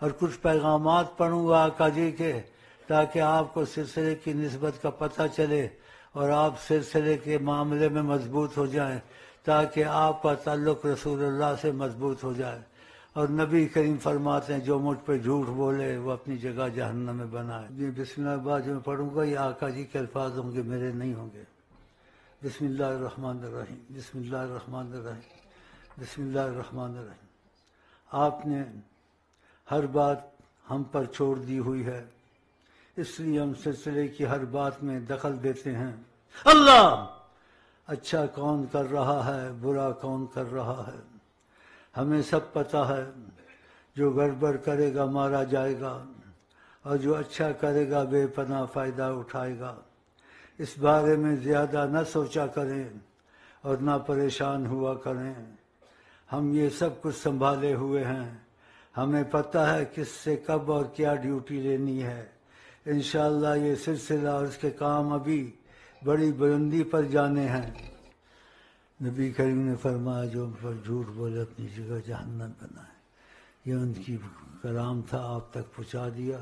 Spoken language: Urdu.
اور کچھ پیغامات پڑھوں گا آقا جی کے، تاکہ آپ کو سلسلے کی نسبت کا پتہ چلے اور آپ سلسلے کے معاملے میں مضبوط ہو جائیں، تاکہ آپ کا تعلق رسول اللہ سے مضبوط ہو جائے۔ اور نبی کریم فرماتے ہیں جو مجھ پہ جھوٹ بولے وہ اپنی جگہ جہنم میں بنائے۔ یہ بسم اللہ بعد میں پڑھوں گا، یہ آقا جی کے الفاظ ہوں گے، میرے نہیں ہوں گے۔ بسم اللہ الرحمن الرحیم، بسم اللہ الرحمن الرحیم، بسم اللہ الرحمن الرحیم۔ آپ نے ہر بات ہم پر چھوڑ دی ہوئی ہے، اس لیے ہم سلسلے کی ہر بات میں دخل دیتے ہیں۔ اللہ اچھا کون کر رہا ہے، برا کون کر رہا ہے، ہمیں سب پتہ ہے۔ جو گڑبڑ کرے گا مارا جائے گا، اور جو اچھا کرے گا بے پناہ فائدہ اٹھائے گا۔ اس بارے میں زیادہ نہ سوچا کریں اور نہ پریشان ہوا کریں۔ ہم یہ سب کچھ سنبھالے ہوئے ہیں، ہمیں پتہ ہے کس سے کب اور کیا ڈیوٹی لینی ہے۔ انشاءاللہ یہ سلسلہ اور اس کے کام ابھی بڑی بلندی پر جانے ہیں۔ نبی کریم نے فرمایا جو ان پر جھوٹ بولے اپنی جگہ جہنم بنائے۔ یہ ان کی کلام تھا، آپ تک پہنچا دیا۔